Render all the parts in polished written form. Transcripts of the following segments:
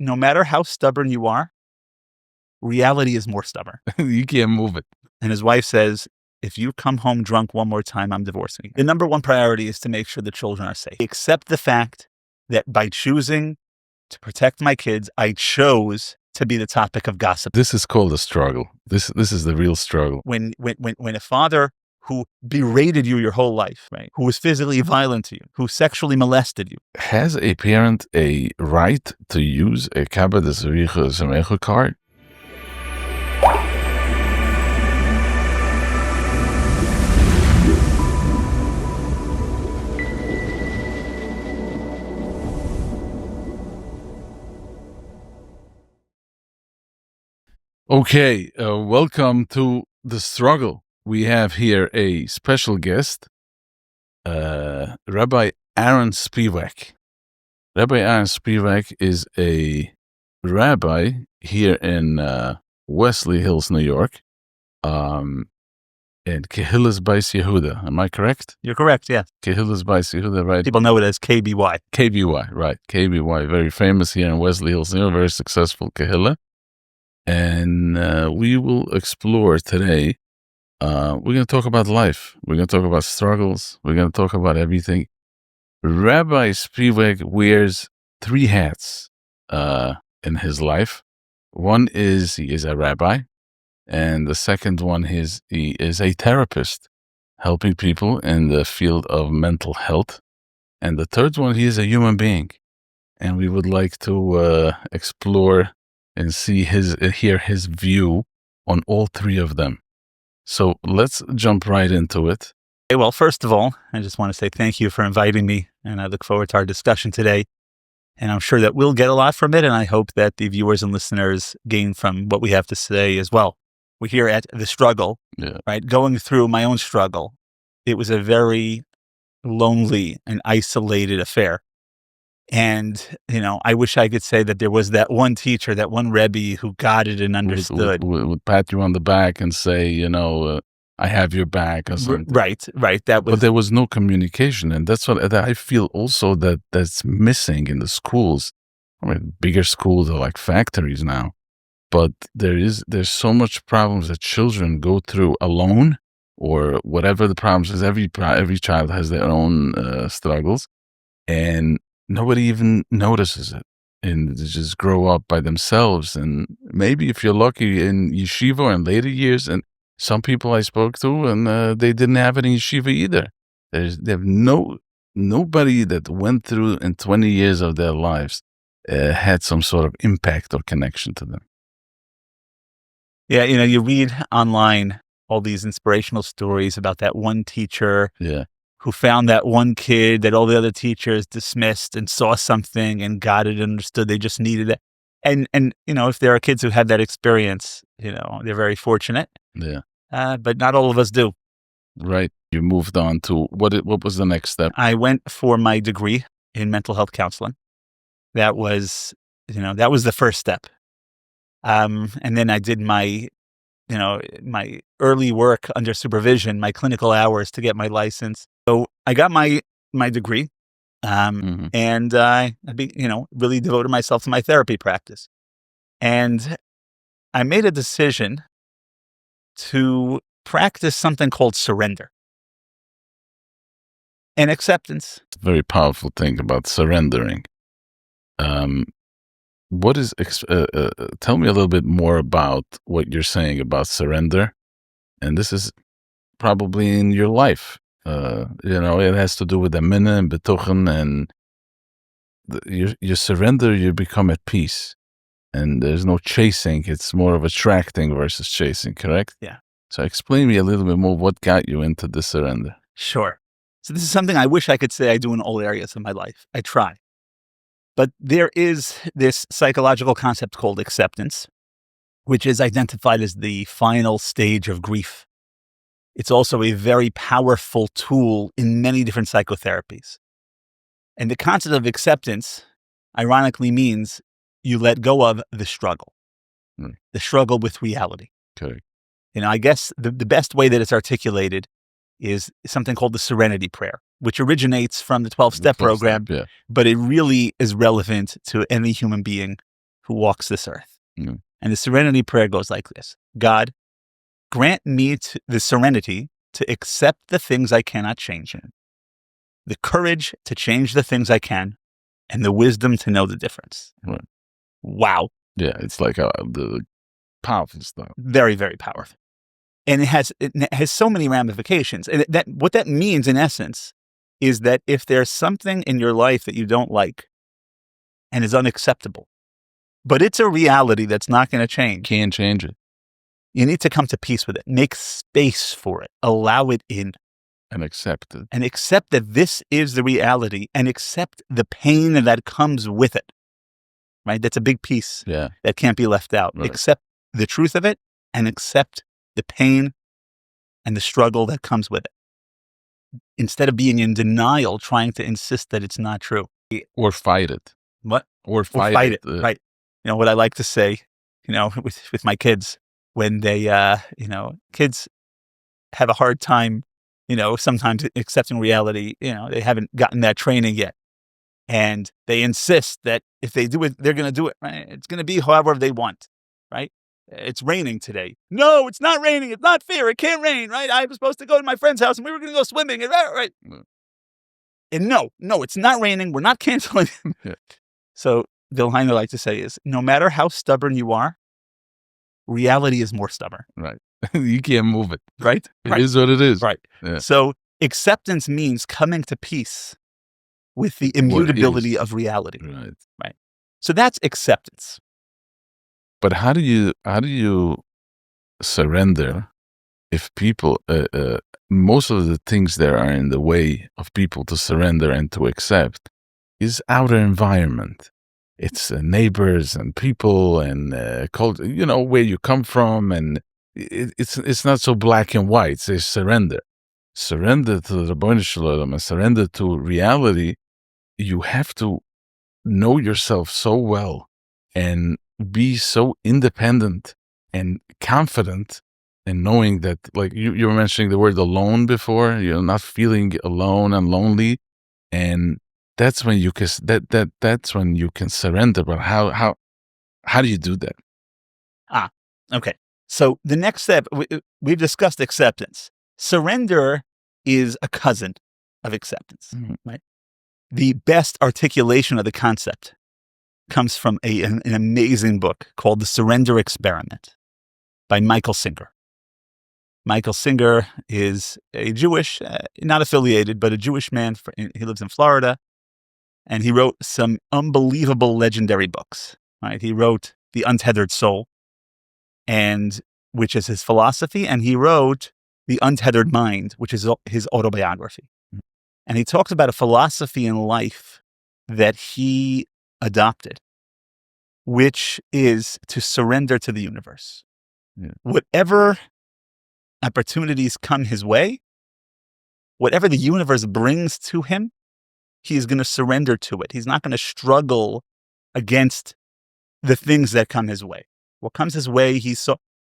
no matter how stubborn you are, reality is more stubborn. You can't move it. And his wife says, if you come home drunk one more time, I'm divorcing you. The number one priority is to make sure the children are safe. Accept the fact that by choosing to protect my kids, I chose to be the topic of gossip. This is called a struggle. This is the real struggle. When a father who berated you your whole life, right, who was physically violent to you, who sexually molested you. Has a parent a right to use a Kabbalah Zericha card? Okay, welcome to The Struggle. We have here a special guest, Rabbi Aron Spivak. Rabbi Aron Spivak is a rabbi here in Wesley Hills, New York, and Kehillas Bais Yehuda. Am I correct? You're correct, yes. Kehillas Bais Yehuda, right? People know it as KBY. KBY, right. KBY, very famous here in Wesley Hills, New York, very successful Kehillah. And we will explore today. We're going to talk about life. We're going to talk about struggles. We're going to talk about everything. Rabbi Spivak wears three hats in his life. One is he is a rabbi, and the second one is he is a therapist, helping people in the field of mental health. And the third one, he is a human being. And we would like to explore and hear his view on all three of them. So let's jump right into it. Okay, well, first of all, I just want to say thank you for inviting me, and I look forward to our discussion today. And I'm sure that we'll get a lot from it, and I hope that the viewers and listeners gain from what we have to say as well. We're here at The Struggle, right? Going through my own struggle. It was a very lonely and isolated affair. And, I wish I could say that there was that one teacher, that one Rabbi who got it and understood. Would pat you on the back and say, I have your back or something. Right. But there was no communication. And that's what I feel also that's missing in the schools. I mean, bigger schools are like factories now. But there's so much problems that children go through alone, or whatever the problems is. Every child has their own struggles. And nobody even notices it, and they just grow up by themselves. And maybe if you're lucky in yeshiva or in later years, and some people I spoke to, and they didn't have it in yeshiva either. They have nobody that went through in 20 years of their lives had some sort of impact or connection to them. Yeah, you read online all these inspirational stories about that one teacher. Yeah. Who found that one kid that all the other teachers dismissed and saw something and got it and understood they just needed it. And if there are kids who had that experience, they're very fortunate. Yeah. But not all of us do. Right. You moved on to, what was the next step? I went for my degree in mental health counseling. That was the first step. And then I did my early work under supervision, my clinical hours to get my license. So I got my degree, and I really devoted myself to my therapy practice. And I made a decision to practice something called surrender and acceptance. It's a very powerful thing about surrendering. What is? Tell me a little bit more about what you're saying about surrender, and this is probably in your life. It has to do with the minna and betuchen, and you surrender. You become at peace, and there's no chasing. It's more of attracting versus chasing. Correct? Yeah. So explain me a little bit more. What got you into the surrender? Sure. So this is something I wish I could say I do in all areas of my life. I try. But there is this psychological concept called acceptance, which is identified as the final stage of grief. It's also a very powerful tool in many different psychotherapies. And the concept of acceptance, ironically, means you let go of the struggle, the struggle with reality. Okay. I guess the best way that it's articulated is something called the Serenity Prayer, which originates from the 12-step program, but it really is relevant to any human being who walks this earth. Mm. And the serenity prayer goes like this. God, grant me the serenity to accept the things I cannot change in, the courage to change the things I can, and the wisdom to know the difference. Right. Wow. Yeah, it's like the powerful stuff. Very, very powerful. And it has so many ramifications. And what that means, in essence, is that if there's something in your life that you don't like and is unacceptable, but it's a reality that's not going to change. Can't change it. You need to come to peace with it. Make space for it. Allow it in. And accept it. And accept that this is the reality, and accept the pain that comes with it. Right? That's a big piece that can't be left out. Right. Accept the truth of it, and accept the pain and the struggle that comes with it. Instead of being in denial, trying to insist that it's not true. Or fight it. What? Or fight it. Right. You know, what I like to say, you know, with my kids, when they, you know, kids have a hard time, you know, sometimes accepting reality. You know, they haven't gotten that training yet. And they insist that if they do it, they're going to do it. Right? It's going to be however they want. Right? It's raining today. No, it's not raining. It's not fair. It can't rain. Right? I was supposed to go to my friend's house and we were going to go swimming. And, right? And no, it's not raining. We're not canceling. So Vilheimer like to say is, no matter how stubborn you are, reality is more stubborn. Right. You can't move it. Right? It is what it is. Right. Yeah. So acceptance means coming to peace with the immutability of reality. Right. Right. So that's acceptance. But how do you surrender if people, most of the things that are in the way of people to surrender and to accept is outer environment. It's neighbors and people and culture, you know, where you come from, and it's not so black and white. It's a surrender to the Ribono Shel Olam and surrender to reality. You have to know yourself so well and be so independent and confident, and knowing that, like you were mentioning the word alone before, you're not feeling alone and lonely, and that's when you can that's when you can surrender. But how do you do that? Okay. So the next step, we've discussed acceptance. Surrender is a cousin of acceptance, right? The best articulation of the concept comes from an amazing book called The Surrender Experiment by Michael Singer. Michael Singer is a Jewish, not affiliated, but a Jewish man. He lives in Florida, and he wrote some unbelievable legendary books. Right? He wrote The Untethered Soul, which is his philosophy, and he wrote The Untethered Mind, which is his autobiography. And he talks about a philosophy in life that he adopted, which is to surrender to the universe. Yeah. Whatever opportunities come his way, whatever the universe brings to him, he is going to surrender to it. He's not going to struggle against the things that come his way. What comes his way,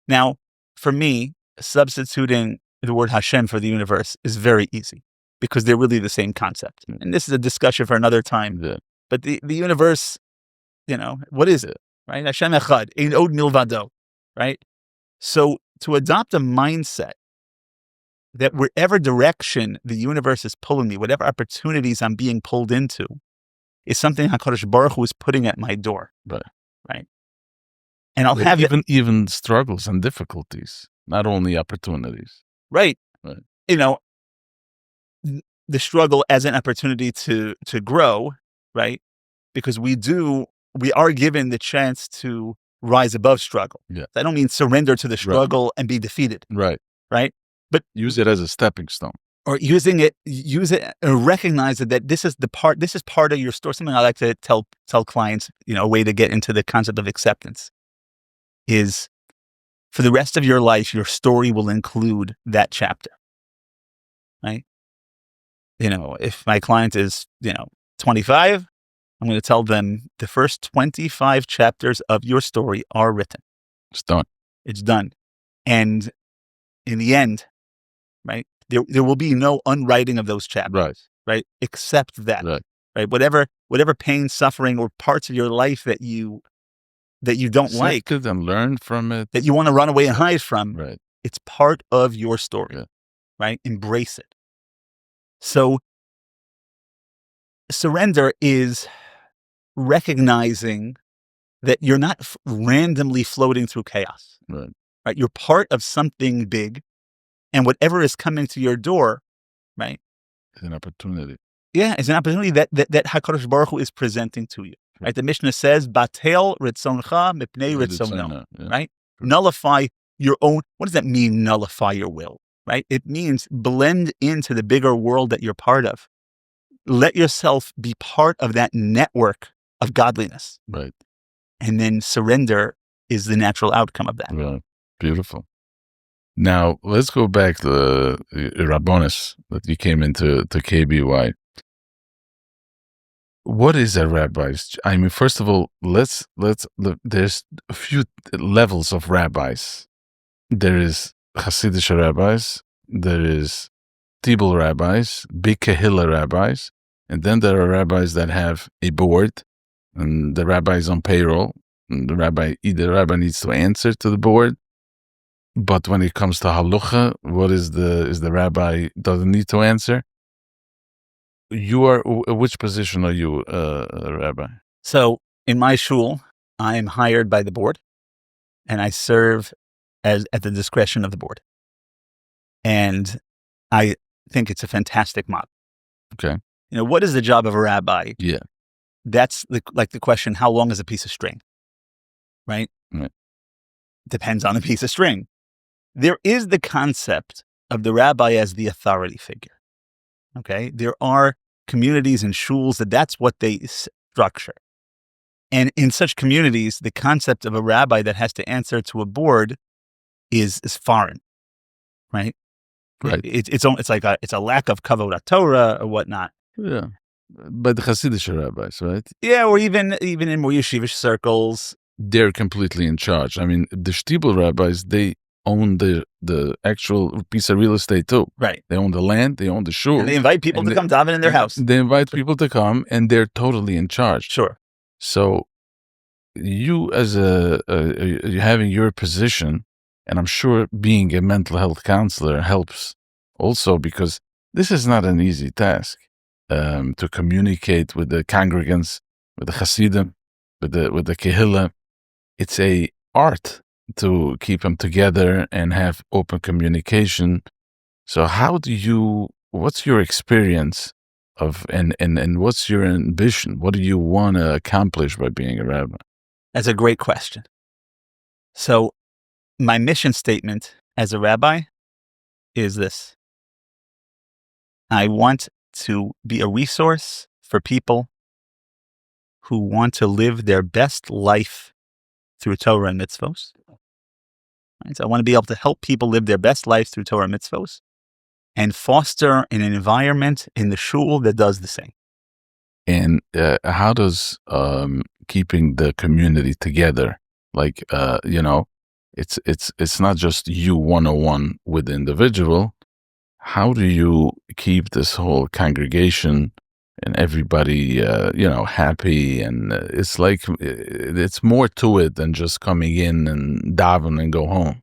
Now, for me, substituting the word Hashem for the universe is very easy, because they're really the same concept. And this is a discussion for another time. Yeah. But the universe, you know, what is it? Right? Hashem echad, ein od milvado. Right? So to adopt a mindset that wherever direction the universe is pulling me, whatever opportunities I'm being pulled into, is something HaKadosh Baruch Hu is putting at my door. Right? And I'll have even struggles and difficulties, not only opportunities. Right. You know, the struggle as an opportunity to grow, right? Because we are given the chance to rise above struggle. Yeah. I don't mean surrender to the struggle and be defeated. Right. But use it as a stepping stone. Or use it and recognize that this is part of your story. Something I like to tell clients, you know, a way to get into the concept of acceptance is, for the rest of your life, your story will include that chapter. Right? You know, if my client is, 25, I'm going to tell them the first 25 chapters of your story are written. It's done. It's done. And in the end, right, there will be no unwriting of those chapters. Right? Accept that. Right? Whatever pain, suffering, or parts of your life that you that you don't like, accept it and learn from it. that you want to run away and hide from, Right. it's part of your story, Yeah. right? Embrace it. So surrender is recognizing that you're not randomly floating through chaos, Right. right? You're part of something big, and whatever is coming to your door, right? It's an opportunity. Yeah, it's an opportunity that HaKadosh Baruch Hu is presenting to you, right? The Mishnah says, "Batel ritzoncha mipnei ritzono," Yeah. right? Nullify your own. What does that mean? Nullify your will, right? It means blend into the bigger world that you're part of. Let yourself be part of that network of godliness, Right. and then surrender is the natural outcome of that. Right. Beautiful. Now let's go back to the Rabbonis that you came into KBY. What is a rabbi? I mean, first of all, there's a few levels of rabbis. There is Hasidic rabbis, there is Tibul rabbis, big Kehillah rabbis, and then there are rabbis that have a board, and the rabbi is on payroll, and the rabbi needs to answer to the board. But when it comes to Halacha, what is the rabbi doesn't need to answer? You are, which position are you, Rabbi? So in my shul, I am hired by the board, and I serve at the discretion of the board. And I think it's a fantastic model. Okay. What is the job of a rabbi? Yeah. That's like the question, how long is a piece of string? Right? Right. Depends on the piece of string. There is the concept of the rabbi as the authority figure. Okay? There are communities and shuls that's what they structure. And in such communities, the concept of a rabbi that has to answer to a board is foreign, right? Right. It's a lack of kavod Torah or whatnot. Yeah. But the Hasidic rabbis, right? Yeah, or even in more yeshivish circles, they're completely in charge. I mean, the Shtibel rabbis, they own the actual piece of real estate too. Right. They own the land, they own the shul. And they invite people to come daven in their house. They invite people to come, and they're totally in charge. Sure. So you as having your position, and I'm sure being a mental health counselor helps also, because this is not an easy task to communicate with the congregants, with the Hasidim, with the Kehillah. It's a art to keep them together and have open communication. So what's your experience of, and what's your ambition? What do you want to accomplish by being a rabbi? That's a great question. So my mission statement as a rabbi is this. I want to be a resource for people who want to live their best life through Torah and mitzvos. Right? So I want to be able to help people live their best life through Torah and mitzvos and foster an environment in the shul that does the same. And how does keeping the community together, like, it's not just you one-on-one with the individual. How do you keep this whole congregation and everybody, happy? And it's like, it's more to it than just coming in and daven and go home.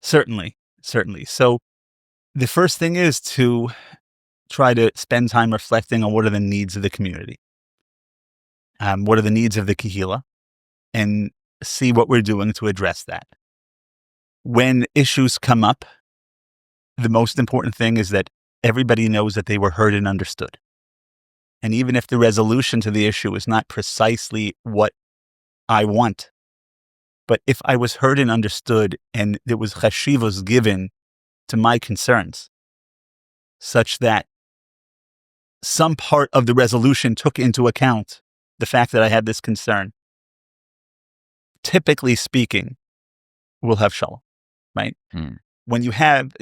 Certainly. So the first thing is to try to spend time reflecting on what are the needs of the community. What are the needs of the Kehillah, and see what we're doing to address that. When issues come up, the most important thing is that everybody knows that they were heard and understood. And even if the resolution to the issue is not precisely what I want, but if I was heard and understood and there was chashivos given to my concerns, such that some part of the resolution took into account the fact that I had this concern, typically speaking, we'll have shalom, right? When you have,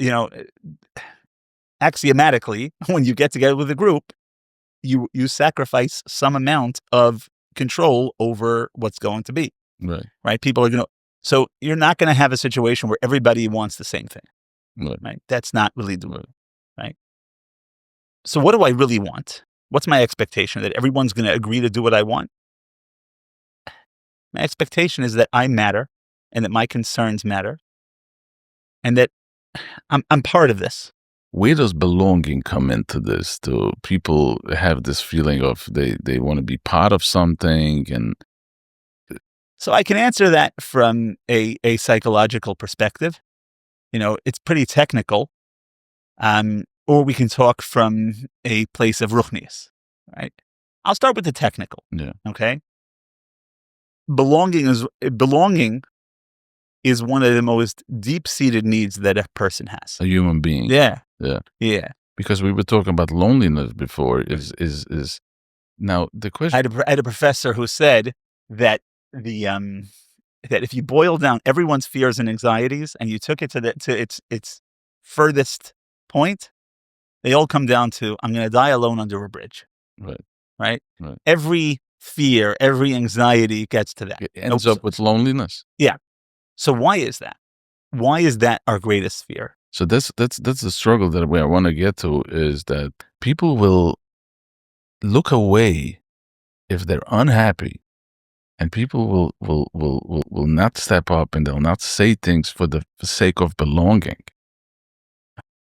axiomatically, when you get together with a group, you sacrifice some amount of control over what's going to be. Right? People are so you're not going to have a situation where everybody wants the same thing. Right? That's not really doable. Right? So what do I really want? What's my expectation? That everyone's going to agree to do what I want? My expectation is that I matter and that my concerns matter and that I'm part of this. Where does belonging come into this? Do people have this feeling of they want to be part of something? And So I can answer that from a psychological perspective. It's pretty technical. Or we can talk from a place of ruchnius, right? I'll start with the technical. Yeah. Okay. Belonging is one of the most deep-seated needs that a person has. A human being. Yeah. Yeah. Yeah. Because we were talking about loneliness before. Is now the question. I had a professor who said that that if you boil down everyone's fears and anxieties and you took it to its furthest point, they all come down to, I'm going to die alone under a bridge. Right? Every fear, every anxiety gets to that. It ends up with loneliness. Yeah. So why is that? Why is that our greatest fear? So that's the struggle that I want to get to, is that people will look away if they're unhappy, and people will not step up, and they'll not say things for the sake of belonging.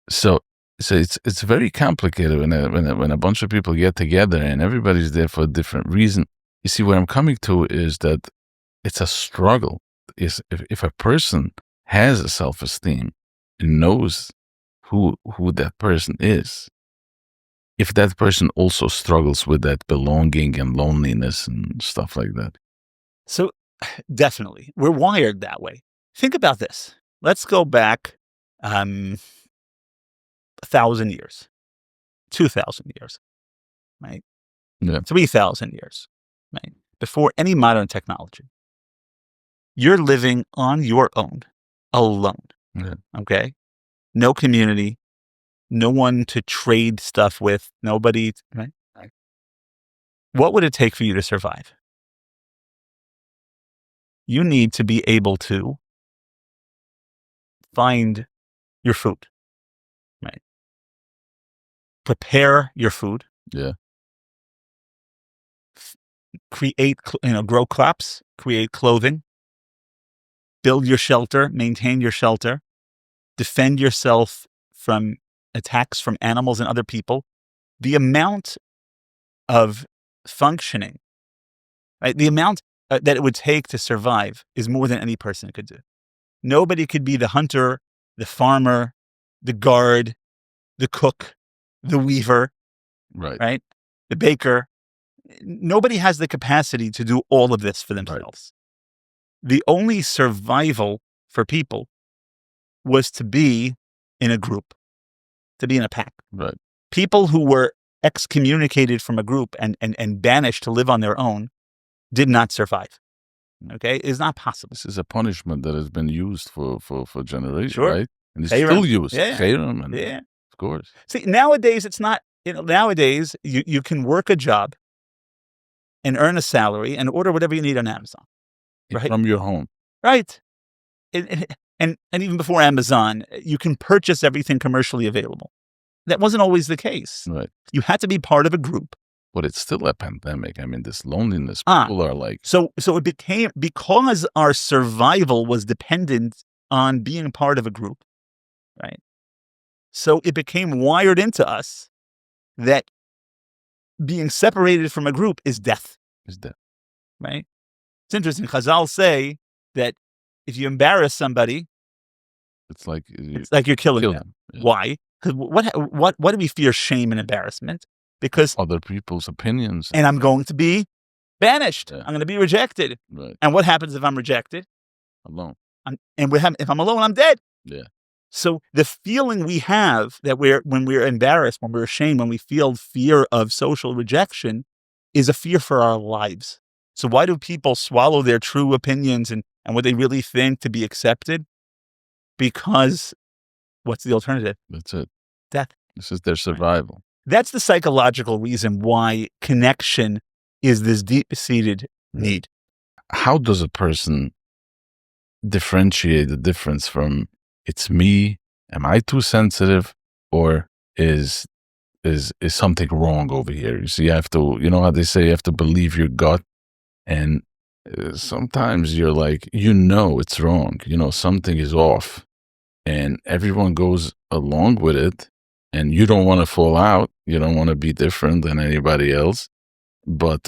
So it's very complicated when a bunch of people get together and everybody's there for a different reason. You see, where I'm coming to is that it's a struggle. Is if a person has a self-esteem and knows who that person is, if that person also struggles with that belonging and loneliness and stuff like that. So definitely, we're wired that way. Think about this. Let's go back 1,000 years, 2,000 years, right? Yeah. 3,000 years, right? Before any modern technology. You're living on your own, alone. Yeah. Okay? No community, no one to trade stuff with, nobody, right? What would it take for you to survive? You need to be able to find your food, right? Prepare your food. Yeah. Create, grow crops, create clothing, build your shelter, maintain your shelter, defend yourself from attacks from animals and other people. The amount of functioning, right? The amount that it would take to survive is more than any person could do. Nobody could be the hunter, the farmer, the guard, the cook, the weaver, right? The baker. Nobody has the capacity to do all of this for themselves. Right. The only survival for people was to be in a group, to be in a pack. Right. People who were excommunicated from a group and banished to live on their own did not survive. Okay? It's not possible. This is a punishment that has been used for generations, sure. Right? And it's still used. Yeah. Yeah. Of course. See, nowadays it's not, nowadays you can work a job and earn a salary and order whatever you need on Amazon. Right? From your home. Right. And even before Amazon, you can purchase everything commercially available. That wasn't always the case. Right. You had to be part of a group. But it's still a pandemic. I mean, this loneliness, people are like... So it became, because our survival was dependent on being part of a group, right? So it became wired into us that being separated from a group is death. Right? It's interesting. Chazal say that if you embarrass somebody, it's like you're killing them. Yeah. Why? Because what do we fear? Shame and embarrassment. Because other people's opinions. And I'm going to be banished. Yeah. I'm going to be rejected. Right. And what happens if I'm rejected? Alone. If I'm alone, I'm dead. Yeah. So the feeling we have that when we're embarrassed, when we're ashamed, when we feel fear of social rejection, is a fear for our lives. So why do people swallow their true opinions and what they really think to be accepted? Because what's the alternative? That's it. Death. This is their survival. That's the psychological reason why connection is this deep-seated need. How does a person differentiate the difference from it's me, am I too sensitive, or is something wrong over here? You see, you have to, how they say, you have to believe your gut. And Sometimes you're like, it's wrong. Something is off, and everyone goes along with it, and you don't want to fall out. You don't want to be different than anybody else. But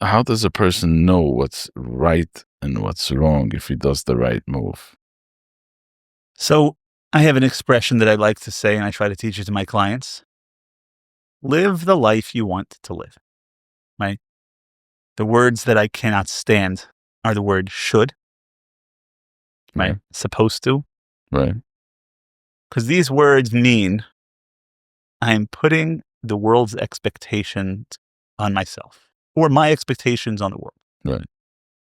how does a person know what's right and what's wrong if he does the right move? So I have an expression that I like to say, and I try to teach it to my clients. Live the life you want to live, right? The words that I cannot stand are the word should, right? Yeah. Supposed to. Right. Because these words mean I'm putting the world's expectations on myself or my expectations on the world. Right.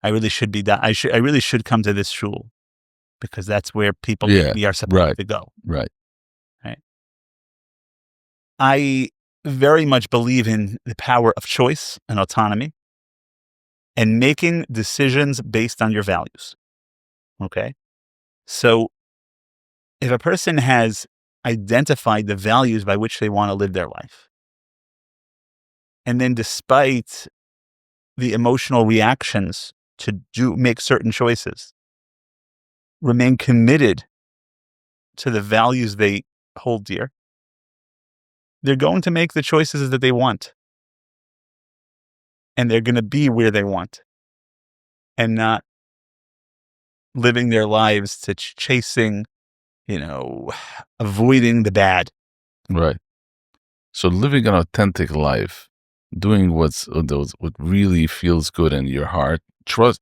I really should be that. I really should come to this shul because that's where people Yeah, like me are supposed right. to go. Right. I very much believe in the power of choice and autonomy and making decisions based on your values. Okay. So if a person has identified the values by which they want to live their life, and then despite the emotional reactions to make certain choices, remain committed to the values they hold dear, they're going to make the choices that they want. And they're going to be where they want and not living their lives to chasing, avoiding the bad. Right. So living an authentic life, doing what really feels good in your heart, trust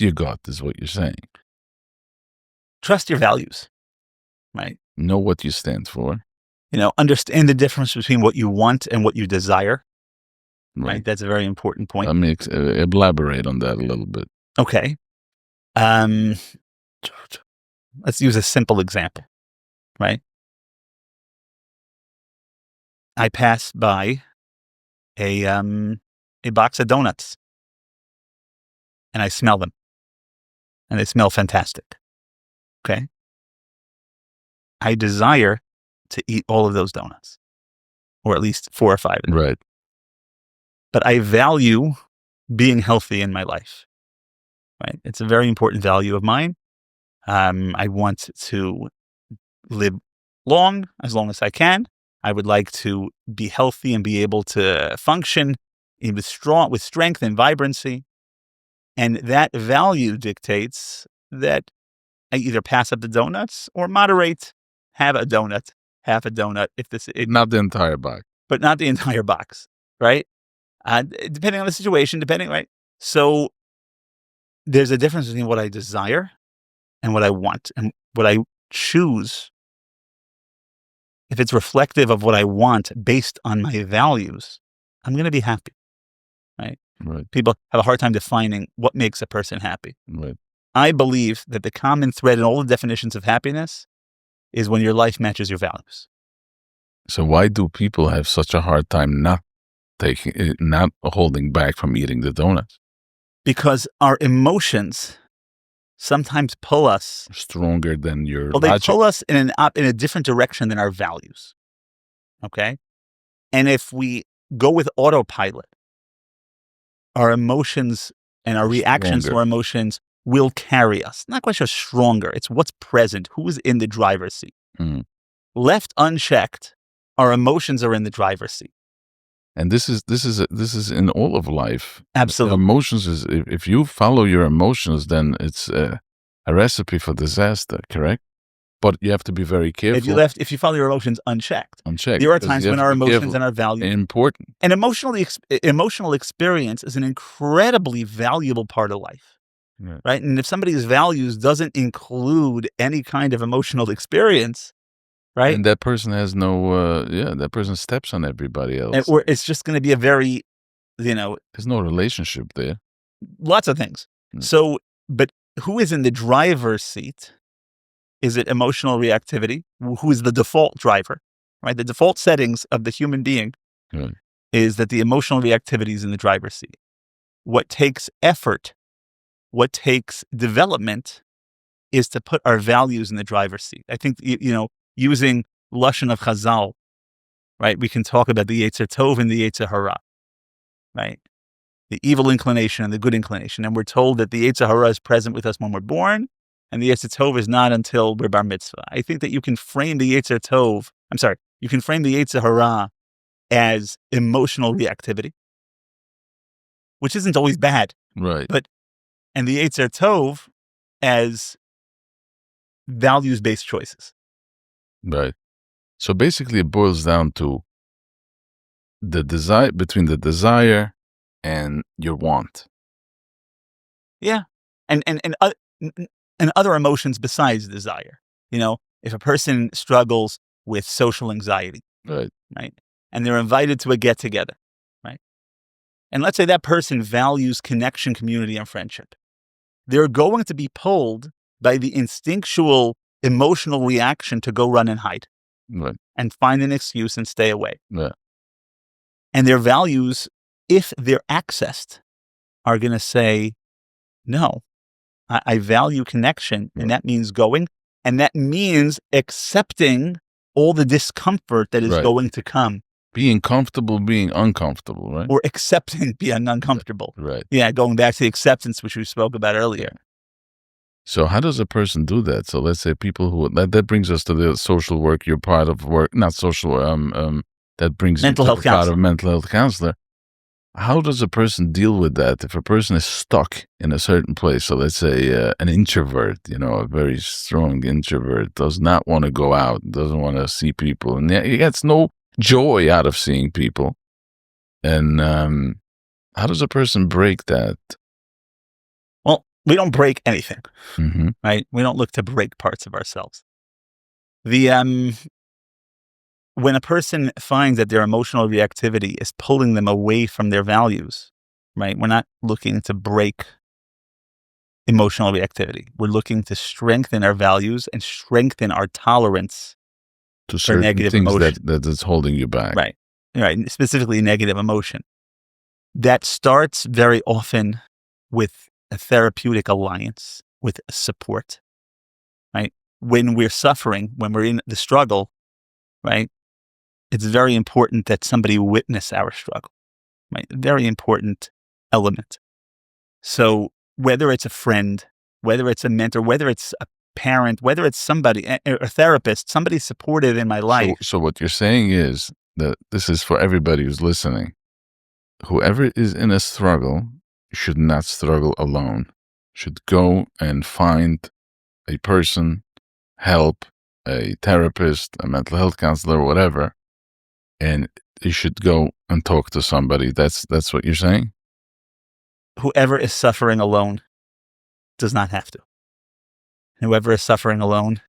your gut is what you're saying. Trust your values, right? Know what you stand for. Understand the difference between what you want and what you desire. Right. That's a very important point. Let me elaborate on that a little bit. Okay. Let's use a simple example, right? I passed by a box of donuts and I smell them and they smell fantastic. Okay. I desire to eat all of those donuts or at least 4 or 5 of them. Right. But I value being healthy in my life, right? It's a very important value of mine. I want to live as long as I can. I would like to be healthy and be able to function with strength and vibrancy. And that value dictates that I either pass up the donuts or moderate, have a donut, half a donut. Not the entire box. But not the entire box, right? Depending on the situation, right? So there's a difference between what I desire and what I want and what I choose. If it's reflective of what I want based on my values, I'm going to be happy, right? Right. People have a hard time defining what makes a person happy. Right. I believe that the common thread in all the definitions of happiness is when your life matches your values. So why do people have such a hard time not holding back from eating the donuts? Because our emotions sometimes pull us stronger than your logic. They pull us in a different direction than our values. Okay? And if we go with autopilot, our emotions and our reactions to our emotions will carry us. Not quite sure stronger. It's what's present. Who is in the driver's seat? Mm. Left unchecked, our emotions are in the driver's seat. And this is in all of life. Absolutely. Emotions is, if you follow your emotions, then it's a recipe for disaster, correct? But you have to be very careful. If you follow your emotions unchecked, there are times when our emotions and our values important. And emotional experience is an incredibly valuable part of life, right? And if somebody's values doesn't include any kind of emotional experience, right? And that person has that person steps on everybody else. Or it's just going to be a very, there's no relationship there. Lots of things. So, but who is in the driver's seat? Is it emotional reactivity? Who is the default driver, right? The default settings of the human being is that the emotional reactivity is in the driver's seat. What takes effort, what takes development is to put our values in the driver's seat. I think, using Lashon of Chazal, right? We can talk about the Yetzer Tov and the Yetzer Hara, right? the evil inclination and the good inclination. And we're told that the Yetzer Hara is present with us when we're born, and the Yetzer Tov is not until we're bar mitzvah. I think that you can frame the Yetzer Hara as emotional reactivity, which isn't always bad. Right. And the Yetzer Tov as values-based choices. Right. So basically it boils down to the desire, between the desire and your want. Yeah. And other emotions besides desire. If a person struggles with social anxiety, Right. And they're invited to a get-together, right? And let's say that person values connection, community, and friendship. They're going to be pulled by the instinctual emotional reaction to go run and hide. Right. And find an excuse and stay away. Yeah. And their values, if they're accessed, are going to say, no, I value connection, and that means going, and that means accepting all the discomfort that is going to come. Being comfortable, being uncomfortable, right? Or accepting being uncomfortable. Right. Yeah, going back to the acceptance, which we spoke about earlier. So how does a person do that? So let's say people who, that brings us to the social work, you're part of work, not social, that brings mental you health to part counselor. of mental health counselor. How does a person deal with that if a person is stuck in a certain place? So let's say an introvert, a very strong introvert, does not want to go out, doesn't want to see people, and he gets no joy out of seeing people. And how does a person break that? Well, we don't break anything, Mm-hmm. right? We don't look to break parts of ourselves. When a person finds that their emotional reactivity is pulling them away from their values, right? We're not looking to break emotional reactivity. We're looking to strengthen our values and strengthen our tolerance To for certain negative things emotion. that's holding you back. Right. Specifically negative emotion. That starts very often with a therapeutic alliance, with support, right? When we're suffering, when we're in the struggle, right? It's very important that somebody witness our struggle, right? Very important element. So whether it's a friend, whether it's a mentor, whether it's a parent, whether it's somebody, a therapist, somebody supportive in my life. So what you're saying is that this is for everybody who's listening. Whoever is in a struggle should not struggle alone. Should go and find a person, help, a therapist, a mental health counselor, whatever, and you should go and talk to somebody. That's what you're saying? Whoever is suffering alone does not have to. Whoever is suffering alone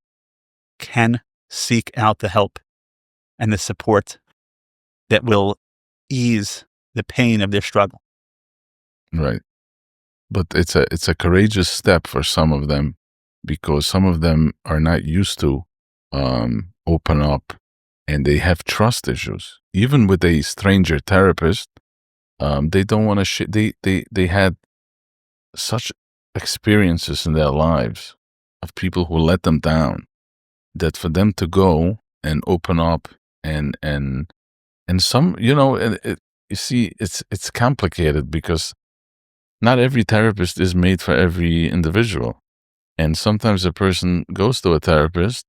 can seek out the help and the support that will ease the pain of their struggle. Right. But it's a courageous step for some of them, because some of them are not used to open up, and they have trust issues. Even with a stranger therapist, they don't want to they had such experiences in their lives of people who let them down, that for them to go and open up and some, you see, it's complicated, because not every therapist is made for every individual. And sometimes a person goes to a therapist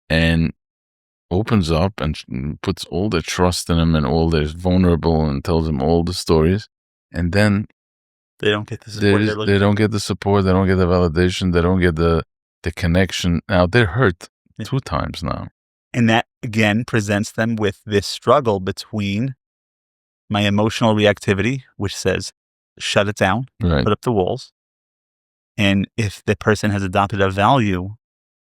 and opens up and puts all their trust in him and all their vulnerable and tells him all the stories. And then they don't get the support. They don't get the support. They don't get the validation. They don't get the connection. Now they're hurt 2 times now. And that again presents them with this struggle between my emotional reactivity, which says, shut it down, Right. put up the walls. And if the person has adopted a value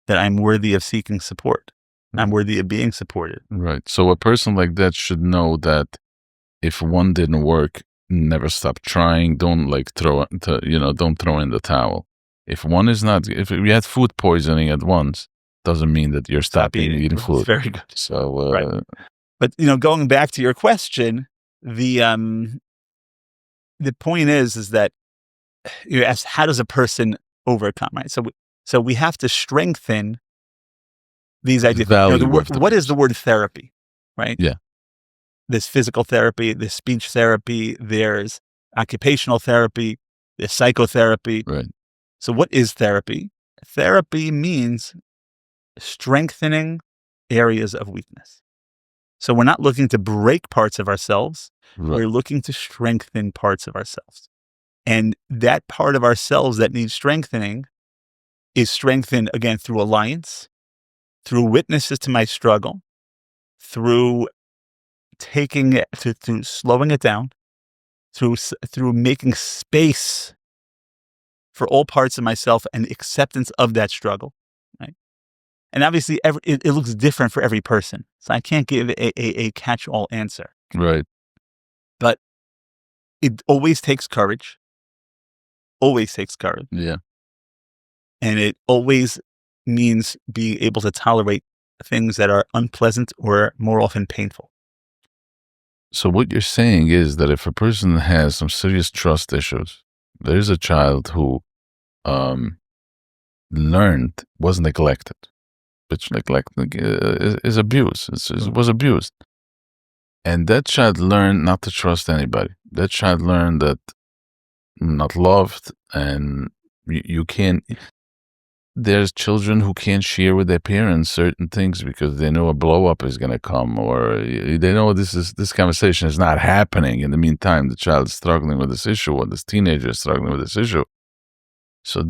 that I'm worthy of seeking support, I'm worthy of being supported. Right. So a person like that should know that if one didn't work, never stop trying. Don't don't throw in the towel. If one is not, if you had food poisoning at once, doesn't mean that you're stopping eating food. It's very good. So, right. But going back to your question, the point is that you asked, how does a person overcome, right? So we have to strengthen these ideas. What is the word therapy, right? Yeah. There's physical therapy, there's speech therapy, there's occupational therapy, there's psychotherapy. Right. So what is therapy? Therapy means strengthening areas of weakness. So we're not looking to break parts of ourselves. Right. We're looking to strengthen parts of ourselves. And that part of ourselves that needs strengthening is strengthened, again, through alliance, through witnesses to my struggle, through taking it, through slowing it down, through making space for all parts of myself and acceptance of that struggle, right? And obviously, it looks different for every person. So I can't give a catch-all answer. Right. But it always takes courage. Always takes courage. Yeah. And it always means being able to tolerate things that are unpleasant or more often painful. So what you're saying is that if a person has some serious trust issues, there's a child who was neglected, which neglect is abuse. Was abused. And that child learned not to trust anybody. That child learned that not loved, and you can't. There's children who can't share with their parents certain things because they know a blow up is going to come, or they know this conversation is not happening. In the meantime, the child is struggling with this issue, or this teenager is struggling with this issue. So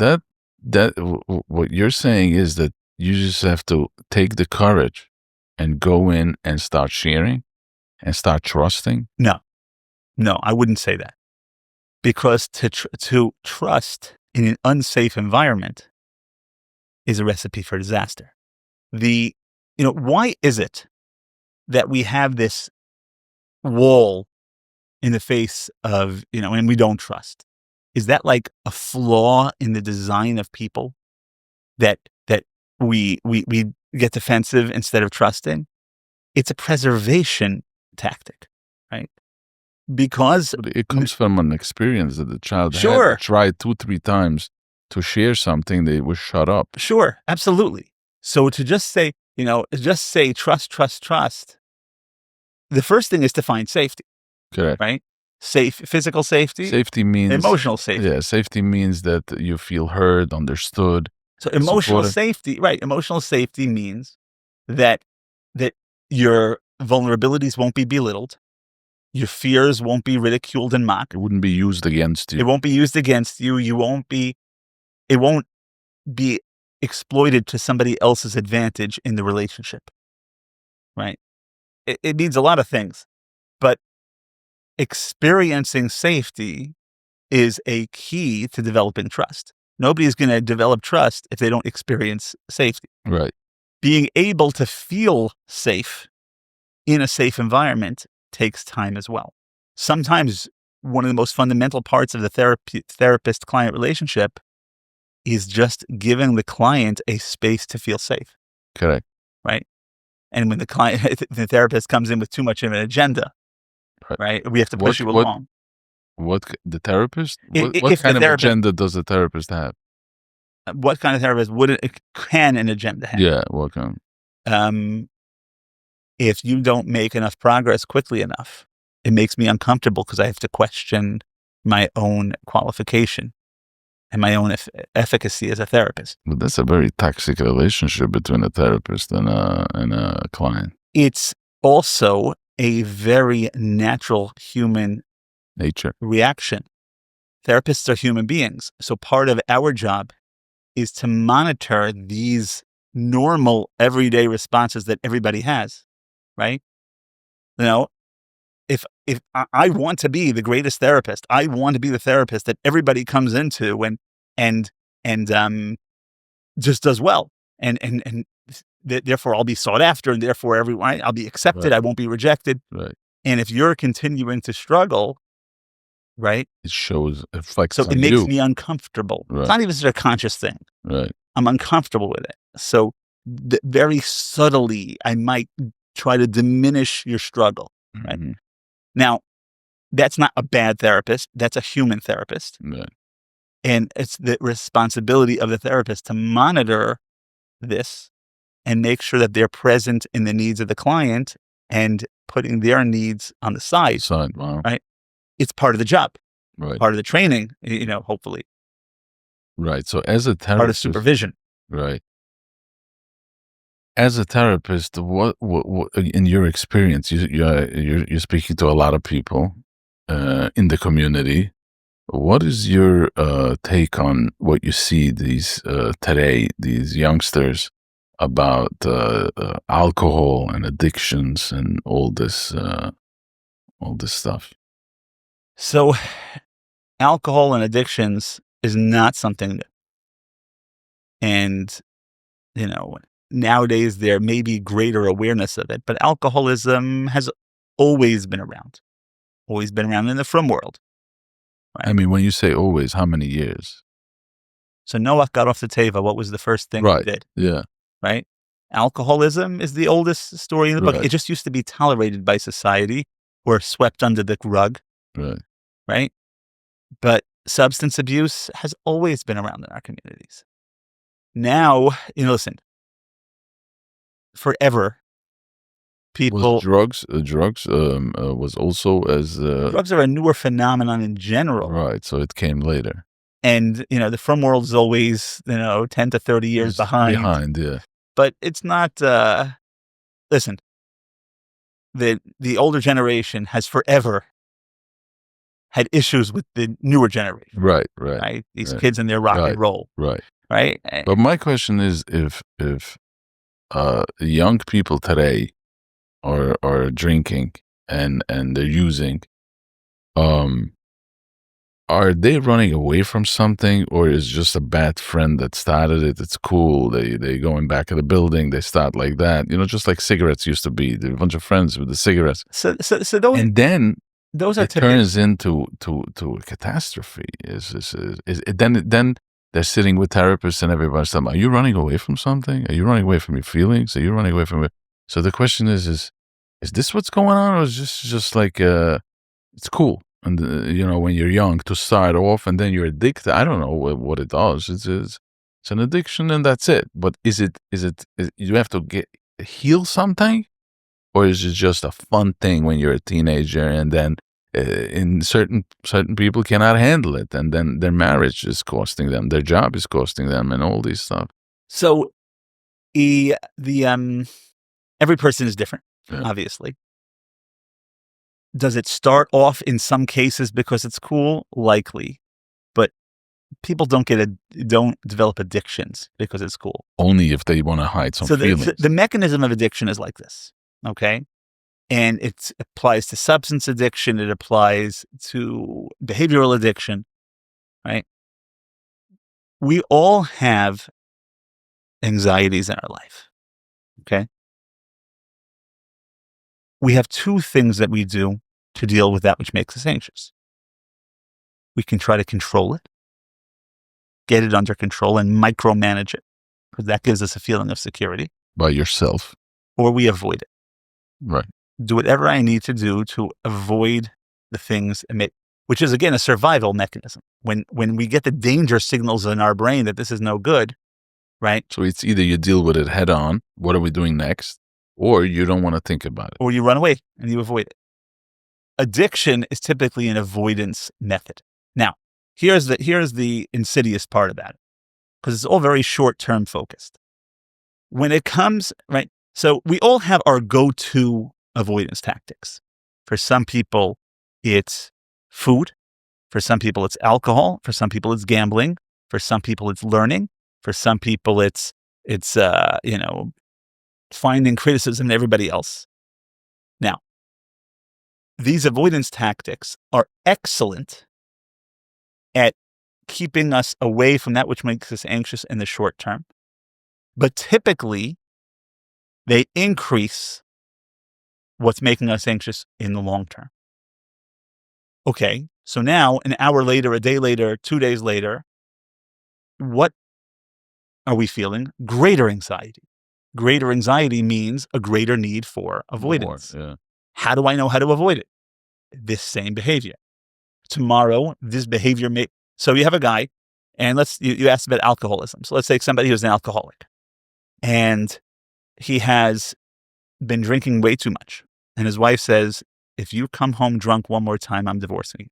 what you're saying is that you just have to take the courage and go in and start sharing and start trusting. No, I wouldn't say that, because to trust in an unsafe environment is a recipe for disaster. Why is it that we have this wall in the face of, and we don't trust? Is that like a flaw in the design of people that we get defensive instead of trusting? It's a preservation tactic, right? Because it comes from an experience that the child Sure. had tried 2-3 times to share something, they were shut up. Sure, absolutely. So to just say, trust, the first thing is to find safety. Correct. Right? Physical safety. Safety means emotional safety. Yeah, safety means that you feel heard, understood. So emotional supported. safety, right? Emotional safety means that your vulnerabilities won't be belittled, your fears won't be ridiculed and mocked. It wouldn't be used against you. It won't be used against you. It won't be exploited to somebody else's advantage in the relationship, right? It means a lot of things, but experiencing safety is a key to developing trust. Nobody's going to develop trust if they don't experience safety. Right. Being able to feel safe in a safe environment takes time as well. Sometimes one of the most fundamental parts of the therapist-client relationship is just giving the client a space to feel safe. Correct. Right? And when the therapist comes in with too much of an agenda, right? We have to push you along. The therapist? If What kind the of therapist, agenda does the therapist have? What kind of therapist can an agenda have? Yeah, what kind? If you don't make enough progress quickly enough, it makes me uncomfortable because I have to question my own qualification and my own efficacy as a therapist. But that's a very toxic relationship between a therapist and a client. It's also a very natural human nature reaction. Therapists are human beings. So part of our job is to monitor these normal everyday responses that everybody has, right? If I want to be the greatest therapist, I want to be the therapist that everybody comes into and just does well. And therefore I'll be sought after, and therefore I'll be accepted. Right. I won't be rejected. Right. And if you're continuing to struggle, right? It reflects So on it makes you. me uncomfortable. Right. It's not even such a conscious thing. Right. I'm uncomfortable with it. So very subtly, I might try to diminish your struggle. Right. Mm-hmm. Now, that's not a bad therapist. That's a human therapist. Right. And it's the responsibility of the therapist to monitor this and make sure that they're present in the needs of the client and putting their needs on the side. Wow. Right. It's part of the job. Right. part of the training, hopefully. Right. So as a Part of therapist, supervision. right. As a therapist, what in your experience, you're speaking to a lot of people in the community. What is your take on what you see these today, these youngsters about alcohol and addictions and all this stuff? So alcohol and addictions is not something new. And, nowadays there may be greater awareness of it, but alcoholism has always been around in the frum world. I mean, when you say always, how many years? So Noah got off the teva. What was the first thing he Right. did? Yeah. Right? Alcoholism is the oldest story in the book. Right. It just used to be tolerated by society or swept under the rug. Right. Right? But substance abuse has always been around in our communities. Now, listen, forever, people. Was drugs was also as Drugs are a newer phenomenon in general. right. So it came later. And, the frum world is always, 10 to 30 years It's behind. yeah. But it's not, listen, the older generation has forever had issues with the newer generation. Right. These right. kids and their rock and roll. Right. Right? But my question is if young people today are drinking and they're using, are they running away from something, or is just a bad friend that started it? It's cool. They go in back of the building. They start like that, just like cigarettes used to be. There are a bunch of friends with the cigarettes. So those, And then those are it turns into a catastrophe. Then they're sitting with therapists and everybody's telling them, are you running away from something? Are you running away from your feelings? Are you running away from it? So the question is this what's going on, or is this just like it's cool? And when you're young to start off, and then you're addicted. I don't know what it does. It's an addiction, and that's it. But is you have to heal something, or is it just a fun thing when you're a teenager, and then in certain people cannot handle it, and then their marriage is costing them, their job is costing them, and all these stuff. So every person is different, obviously. Does it start off in some cases because it's cool? Likely. But people don't develop addictions because it's cool. Only if they want to hide some feelings. The mechanism of addiction is like this, okay? And it applies to substance addiction. It applies to behavioral addiction, right? We all have anxieties in our life, okay? We have two things that we do to deal with that which makes us anxious. We can try to control it, get it under control, and micromanage it, because that gives us a feeling of security. By yourself. Or we avoid it. Right. Do whatever I need to do to avoid the things, which is, again, a survival mechanism. When we get the danger signals in our brain that this is no good, right? So it's either you deal with it head on, what are we doing next? Or you don't want to think about it. Or you run away and you avoid it. Addiction is typically an avoidance method. Now, here's the insidious part about it, because it's all very short-term focused. When it comes, right, so we all have our go-to avoidance tactics. For some people, it's food. For some people, it's alcohol. For some people, it's gambling. For some people, it's learning. For some people, it's finding criticism in everybody else. Now, these avoidance tactics are excellent at keeping us away from that which makes us anxious in the short term. But typically, they increase what's making us anxious in the long term. Okay, so now, an hour later, a day later, 2 days later, what are we feeling? Greater anxiety. Greater anxiety means a greater need for avoidance. More, yeah. How do I know how to avoid it? This same behavior. Tomorrow, this behavior may... So you have a guy, and you asked about alcoholism. So let's take somebody who's an alcoholic, and he has been drinking way too much. And his wife says, if you come home drunk one more time, I'm divorcing you.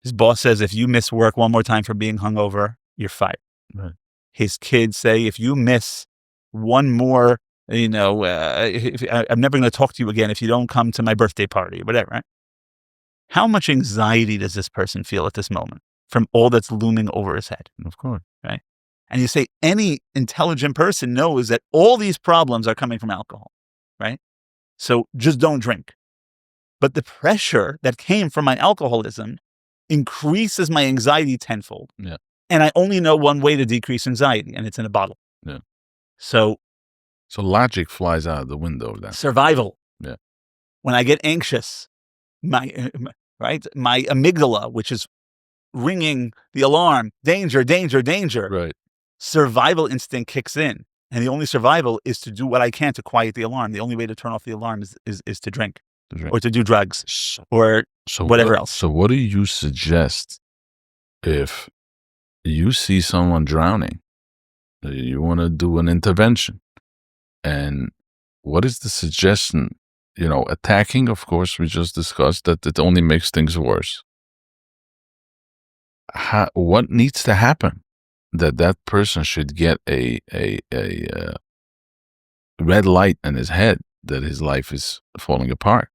His boss says, if you miss work one more time for being hungover, you're fired. Right. His kids say, if you miss one more, I'm never going to talk to you again if you don't come to my birthday party, whatever, right? How much anxiety does this person feel at this moment from all that's looming over his head? Of course. Right. And you say any intelligent person knows that all these problems are coming from alcohol, right? So just don't drink. But the pressure that came from my alcoholism increases my anxiety tenfold. Yeah. And I only know one way to decrease anxiety, and it's in a bottle. Yeah. So logic flies out the window then. Survival. Yeah. When I get anxious, my amygdala, which is ringing the alarm, danger, danger, danger. Right. Survival instinct kicks in. And the only survival is to do what I can to quiet the alarm. The only way to turn off the alarm is to drink. Or to do drugs or whatever else. So what do you suggest if you see someone drowning? You want to do an intervention. And what is the suggestion? Attacking, of course, we just discussed that it only makes things worse. What needs to happen that person should get a red light in his head that his life is falling apart?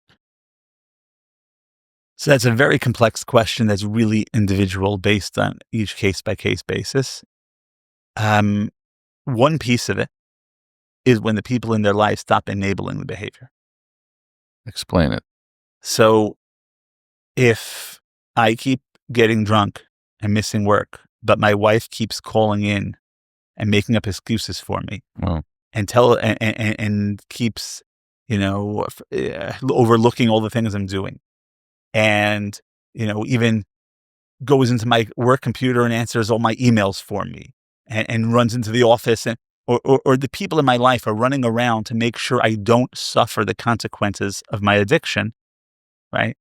So that's a very complex question that's really individual based on each case-by-case basis. One piece of it is when the people in their life stop enabling the behavior. Explain it. So if I keep getting drunk and missing work, but my wife keeps calling in and making up excuses for me and keeps, overlooking all the things I'm doing. And, even goes into my work computer and answers all my emails for me and runs into the office or the people in my life are running around to make sure I don't suffer the consequences of my addiction. Right.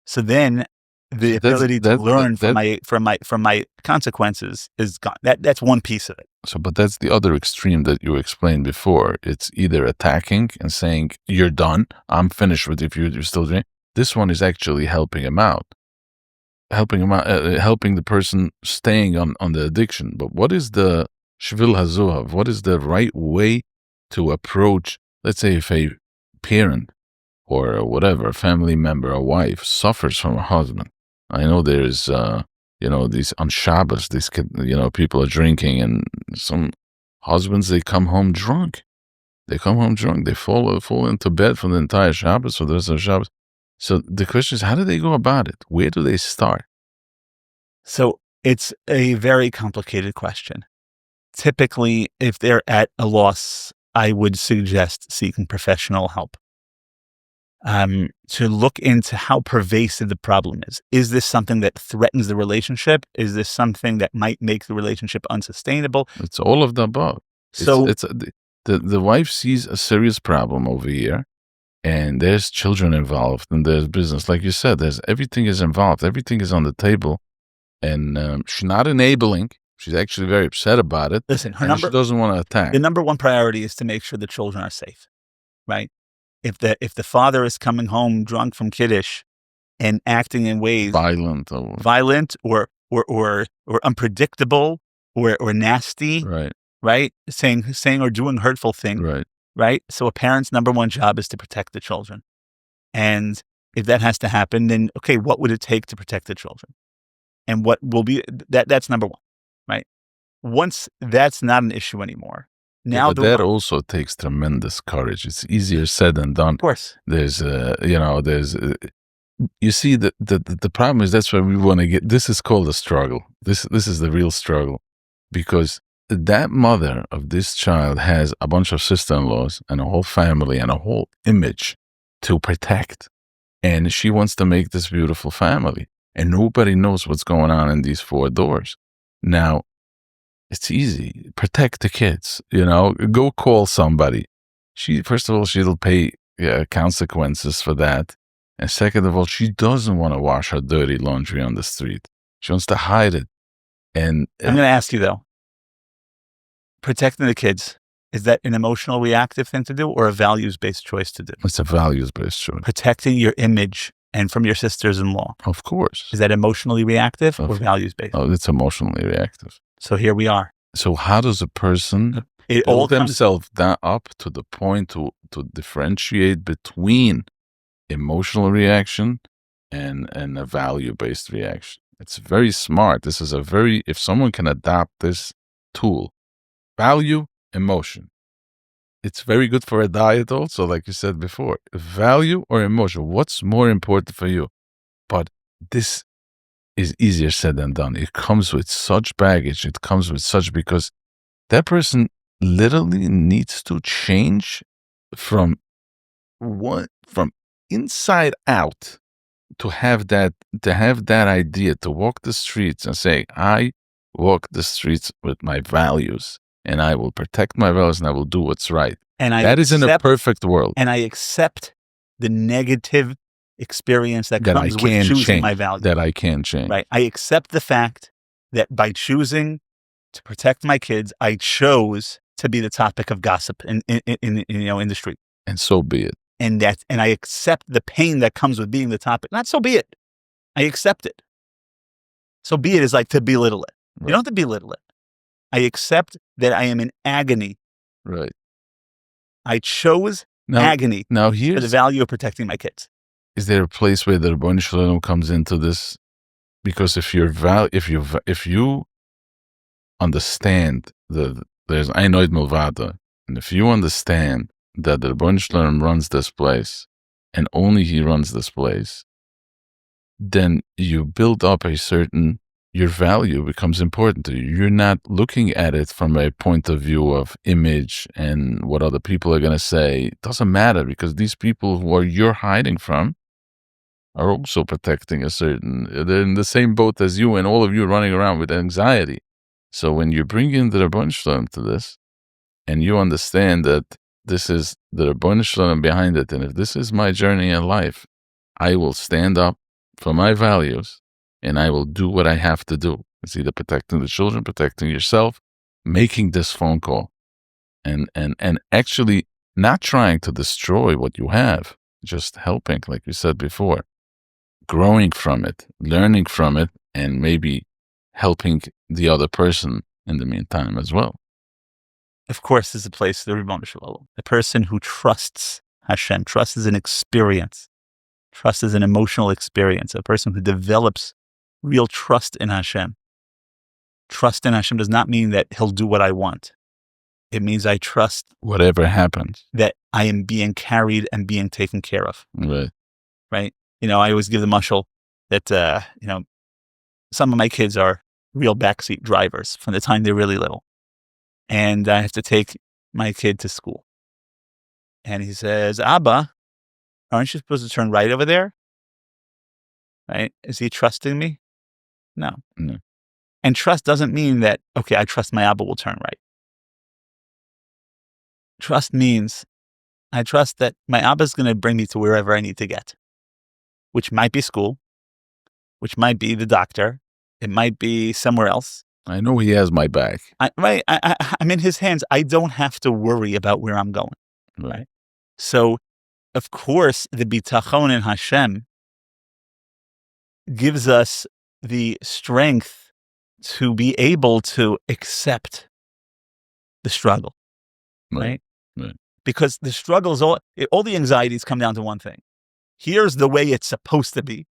So then the ability to learn from my consequences is gone. That's one piece of it. So, but that's the other extreme that you explained before. It's either attacking and saying, you're done. I'm finished with if you're still drinking. This one is actually helping helping the person staying on the addiction. But what is the shvil hazohav? What is the right way to approach, let's say if a parent or whatever, a family member, a wife suffers from a husband. I know there's, these on Shabbos, people are drinking and some husbands, they come home drunk. They fall into bed for the entire Shabbos, for the rest of the Shabbos. So the question is, how do they go about it? Where do they start? So it's a very complicated question. Typically, if they're at a loss, I would suggest seeking professional help to look into how pervasive the problem is. Is this something that threatens the relationship? Is this something that might make the relationship unsustainable? It's all of the above. So the wife sees a serious problem over here. And there's children involved, and there's business. Like you said, everything is involved. Everything is on the table. And she's not enabling. She's actually very upset about it. Listen, she doesn't want to attack. The number one priority is to make sure the children are safe, right? If the father is coming home drunk from Kiddush and acting in ways violent or unpredictable or nasty, right? Saying or doing hurtful things, right? So a parent's number one job is to protect the children. And if that has to happen, then, okay, what would it take to protect the children? And what will be, that's number one, right? Once that's not an issue anymore. Now, but that also takes tremendous courage. It's easier said than done. Of course. You see, the problem is that's where we want to get, this is called a struggle. This is the real struggle. Because that mother of this child has a bunch of sister-in-laws and a whole family and a whole image to protect. And she wants to make this beautiful family. And nobody knows what's going on in these four doors. Now, it's easy. Protect the kids, go call somebody. First of all, she'll pay consequences for that. And second of all, she doesn't want to wash her dirty laundry on the street. She wants to hide it. And I'm going to ask you though, protecting the kids, is that an emotional reactive thing to do or a values-based choice to do? It's a values-based choice. Protecting your image and from your sisters-in-law. Of course. Is that emotionally reactive or values-based? Oh, it's emotionally reactive. So here we are. So how does a person It all build themselves up to the point to differentiate between emotional reaction and a value-based reaction? It's very smart. This is if someone can adopt this tool, value, emotion, it's very good for a diet also, like you said before. Value or emotion, what's more important for you? But this is easier said than done. It comes with such baggage. It comes with such, because that person literally needs to change from inside out to have that idea, to walk the streets and say, I walk the streets with my values, and I will protect my values, and I will do what's right. And that is in a perfect world. And I accept the negative experience that comes with choosing my values. That I can change. Right. I accept the fact that by choosing to protect my kids, I chose to be the topic of gossip in the street. And so be it. And I accept the pain that comes with being the topic. Not so be it. I accept it. So be it is like to belittle it. Right. You don't have to belittle it. I accept that I am in agony. Right. I chose agony for the value of protecting my kids. Is there a place where the Rabbi Shalom comes into this? Because if you understand there's Einoid Milvada, and if you understand that the Rabbi Shalom runs this place, and only he runs this place, then you build up your value becomes important to you. You're not looking at it from a point of view of image and what other people are going to say. It doesn't matter, because these people who you're hiding from are also protecting they're in the same boat as you, and all of you running around with anxiety. So when you bring in the Rabban Shalom to this, and you understand that this is the Rabban Shalom behind it, and if this is my journey in life, I will stand up for my values, and I will do what I have to do. It's either protecting the children, protecting yourself, making this phone call, and actually not trying to destroy what you have, just helping, like we said before, growing from it, learning from it, and maybe helping the other person in the meantime as well. Of course, there's a place, the Ribbon Shalom. The person who trusts Hashem. Trust is an experience. Trust is an emotional experience. A person who develops real trust in Hashem. Trust in Hashem does not mean that he'll do what I want. It means I trust whatever happens, that I am being carried and being taken care of. Right. Right. I always give the mashal that, some of my kids are real backseat drivers from the time they're really little. And I have to take my kid to school. And he says, Abba, aren't you supposed to turn right over there? Right? Is he trusting me? No. And trust doesn't mean that, okay, I trust my Abba will turn right. Trust means I trust that my Abba is going to bring me to wherever I need to get, which might be school, which might be the doctor. It might be somewhere else. I know he has my back. I'm in his hands. I don't have to worry about where I'm going. Right? So, of course, the bitachon in Hashem gives us the strength to be able to accept the struggle, right? Because the struggle is all the anxieties come down to one thing. Here's the way it's supposed to be,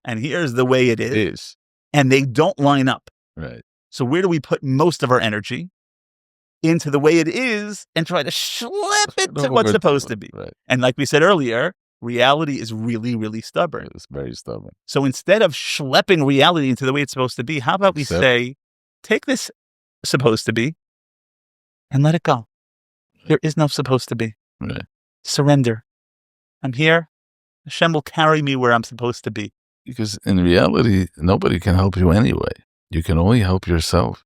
and here's the way it is, and they don't line up. Right. So where do we put most of our energy? Into the way it is and try to schlep it to what's supposed to be. Right. And like we said earlier, reality is really, really stubborn. It's very stubborn. So instead of schlepping reality into the way it's supposed to be, how about we say, take this supposed to be and let it go. There is no supposed to be. Right. Surrender. I'm here. Hashem will carry me where I'm supposed to be. Because in reality, nobody can help you anyway. You can only help yourself.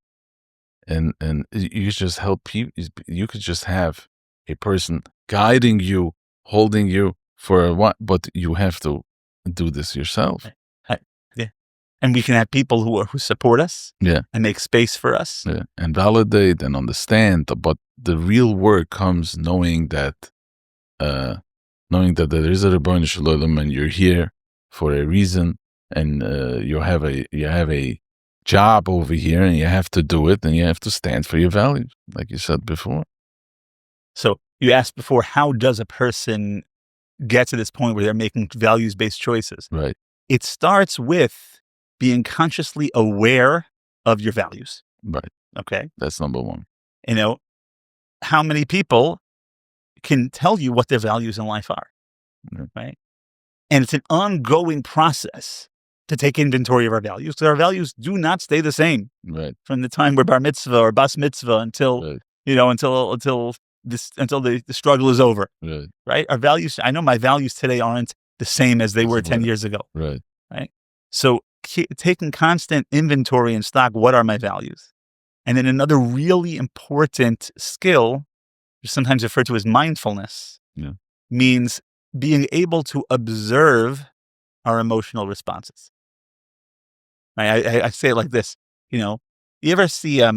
And you just help people. You could just have a person guiding you, holding you for a while, but you have to do this yourself. Yeah. And we can have people who support us. Yeah. And make space for us. Yeah. And validate and understand. But the real work comes knowing that there is a Rabbi Shalom and you're here for a reason, and you have a job over here, and you have to do it, and you have to stand for your values, like you said before. So you asked before, how does a person get to this point where they're making values-based choices? Right. It starts with being consciously aware of your values. Right. Okay. That's number one. How many people can tell you what their values in life are? Yeah. Right. And it's an ongoing process to take inventory of our values, because our values do not stay the same Right. from the time we're bar mitzvah or bas mitzvah until, Right. until the struggle is over. Right. Right. Our values, I know my values today aren't the same as they were 10 Right. years ago. Right. Right. So taking constant inventory and stock, what are my values? And then another really important skill, sometimes referred to as mindfulness, means being able to observe our emotional responses. Right? I say it like this, you ever see a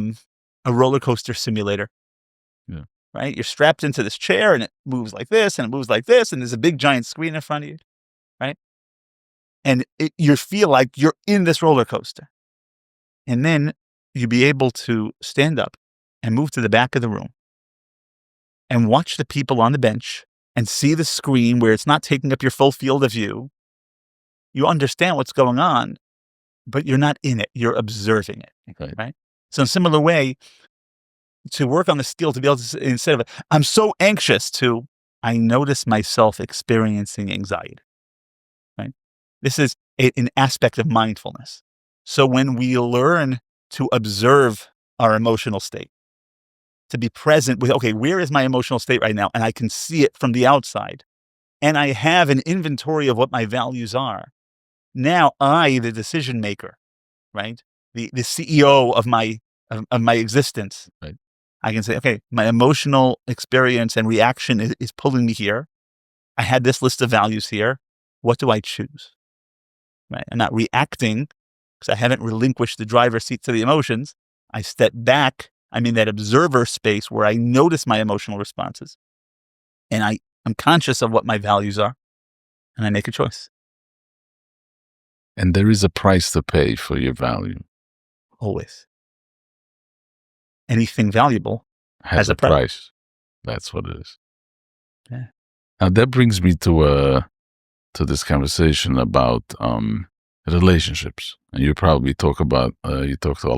roller coaster simulator? Yeah. Right? You're strapped into this chair and it moves like this and it moves like this, and there's a big giant screen in front of you, right? And you feel like you're in this roller coaster. And then you'd be able to stand up and move to the back of the room and watch the people on the bench and see the screen where it's not taking up your full field of view. You understand what's going on, but you're not in it. You're observing it. Right? So in a similar way, to work on the skill to be able to, instead of, I'm so anxious, to, I notice myself experiencing anxiety. Right? This is an aspect of mindfulness. So when we learn to observe our emotional state, to be present with, okay, where is my emotional state right now? And I can see it from the outside. And I have an inventory of what my values are. Now I, the decision maker, right? The CEO of my existence. Right. I can say, okay, my emotional experience and reaction is pulling me here. I had this list of values here. What do I choose? Right? I'm not reacting because I haven't relinquished the driver's seat to the emotions. I step back. I'm in that observer space where I notice my emotional responses, and I'm conscious of what my values are, and I make a choice. And there is a price to pay for your value. Always. Anything valuable has a price. That's what it is. Yeah. Now that brings me to this conversation about relationships, and you probably talk to a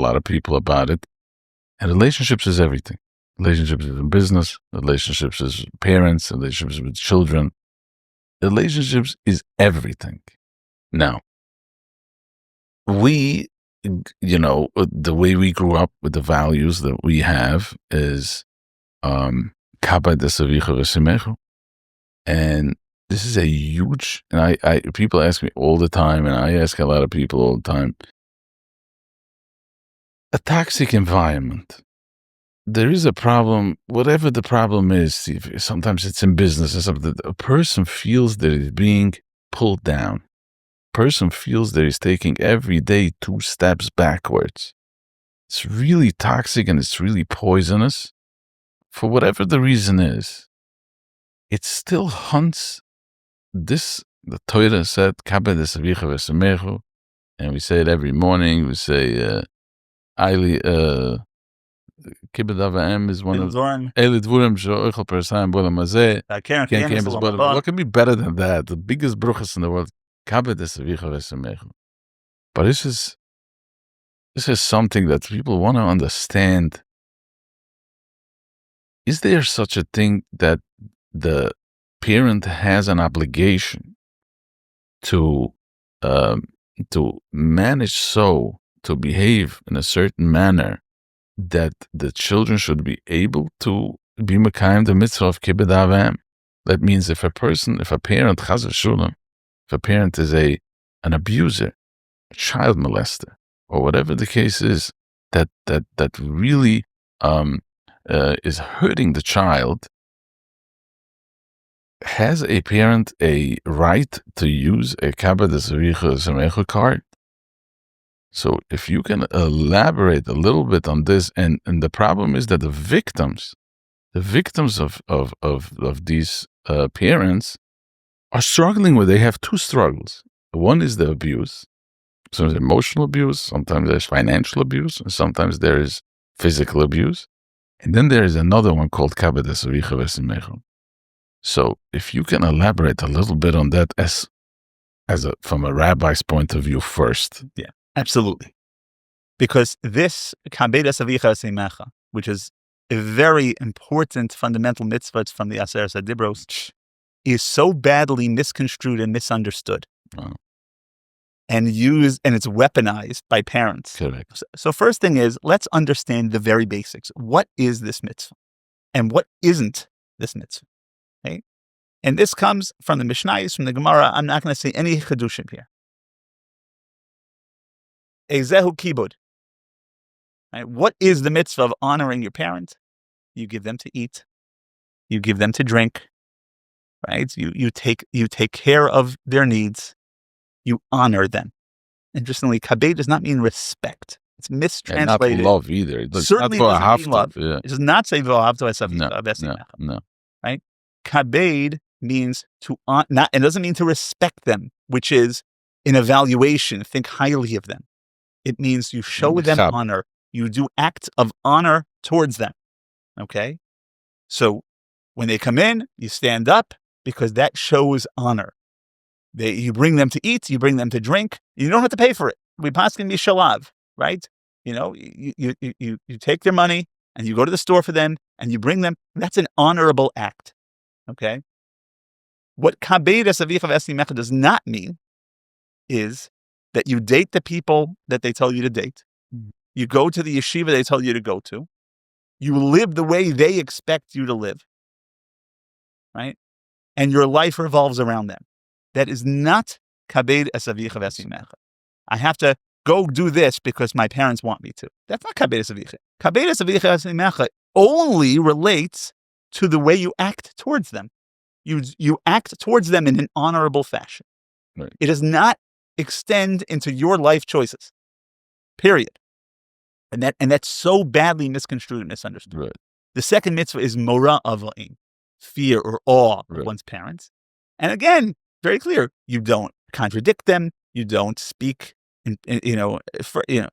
lot of people about it. And relationships is everything. Relationships is in business. Relationships is parents. Relationships with children. Relationships is everything. Now, we, the way we grew up with the values that we have is Kabbalah Desavicha V'Simechu. And this is a huge, and I people ask me all the time, and I ask a lot of people all the time, a toxic environment. There is a problem, whatever the problem is. Sometimes it's in business or something. A person feels that he's being pulled down. A person feels that he's taking every day 2 steps backwards. It's really toxic and it's really poisonous. For whatever the reason is, it still hunts this. The Torah said, and we say it every morning. We say, Kibbud Avim is one of Eli Dvurim She'oichel Persayim Bolam Hazeh. What can be better than that? The biggest bruchas in the world. But this is something that people want to understand. Is there such a thing that the parent has an obligation to manage to behave in a certain manner that the children should be able to be mekayim the mitzvah of kibbud avim? That means if a parent, chas v'shulam, if a parent is an abuser, a child molester, or whatever the case is, that really is hurting the child, has a parent a right to use a Kabbalah Desavicha V'Simechu card? So if you can elaborate a little bit on this, and the problem is that the victims of these parents are struggling with. They have 2 struggles. One is the abuse. Sometimes emotional abuse, sometimes there's financial abuse, and sometimes there is physical abuse. And then there is another one called kabed asavicha v'esimecha. So if you can elaborate a little bit on that from a rabbi's point of view first. Yeah, absolutely. Because this kabed asavicha v'esimecha, which is a very important fundamental mitzvah from the Aseret Dibros, is so badly misconstrued and misunderstood. Wow. And it's weaponized by parents. Correct. So first thing is, let's understand the very basics. What is this mitzvah? And what isn't this mitzvah? Okay? And this comes from the Mishnayos, from the Gemara. I'm not going to say any chedushim here. Ezehu kibud. Right? What is the mitzvah of honoring your parent? You give them to eat. You give them to drink. Right? You take care of their needs. You honor them. Interestingly, kabed does not mean respect. It's mistranslated. And not love either. It Certainly not doesn't mean love. Yeah. It does not say v'ahavta esav. No. Right? Kabed means to not. It doesn't mean to respect them, which is an evaluation. Think highly of them. It means you show them honor. You do acts of honor towards them. Okay? So when they come in, you stand up because that shows honor. You bring them to eat, you bring them to drink. You don't have to pay for it. We paskin mishalav, right? You take their money and you go to the store for them and you bring them. That's an honorable act. Okay. What kabed asavicha v'esimecha does not mean is that you date the people that they tell you to date. You go to the yeshiva they tell you to go to. You live the way they expect you to live. Right? And your life revolves around them. That is not kabed asavicha v'esimecha. I have to go do this because my parents want me to. That's not kabed asavicha. Kabed asavicha v'esimecha only relates to the way you act towards them. You act towards them in an honorable fashion. Right. It does not extend into your life choices. Period. And that's so badly misconstrued and misunderstood. Right. The second mitzvah is mora ava'im, fear or awe of one's parents. And again, very clear. You don't contradict them. You don't speak. You don't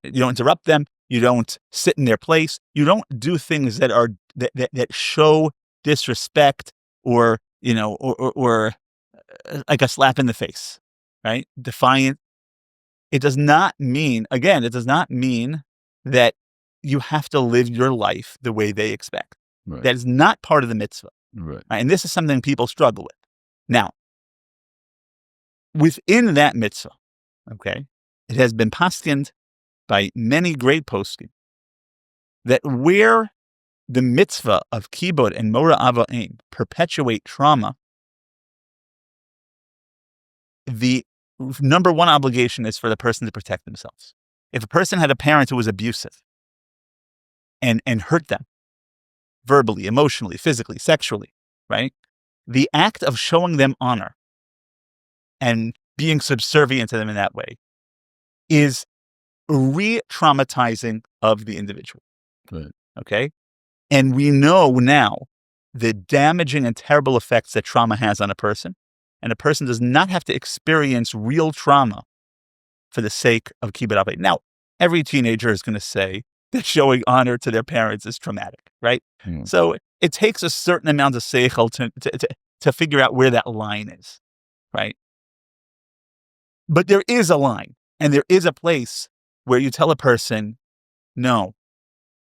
interrupt them. You don't sit in their place. You don't do things that are that show disrespect or like a slap in the face, right? Defiant. It does not mean that you have to live your life the way they expect. Right. That is not part of the mitzvah. Right. And this is something people struggle with. Now, within that mitzvah, okay, it has been paskined by many great poskim that where the mitzvah of kibud and mora ava'im perpetuate trauma, the number one obligation is for the person to protect themselves. If a person had a parent who was abusive and hurt them verbally, emotionally, physically, sexually, right? The act of showing them honor and being subservient to them in that way is re-traumatizing of the individual. Right. Okay? And we know now the damaging and terrible effects that trauma has on a person. And a person does not have to experience real trauma for the sake of kibbud avay. Now, every teenager is going to say that showing honor to their parents is traumatic, right? So it takes a certain amount of seichel to figure out where that line is, right? But there is a line, and there is a place where you tell a person, no,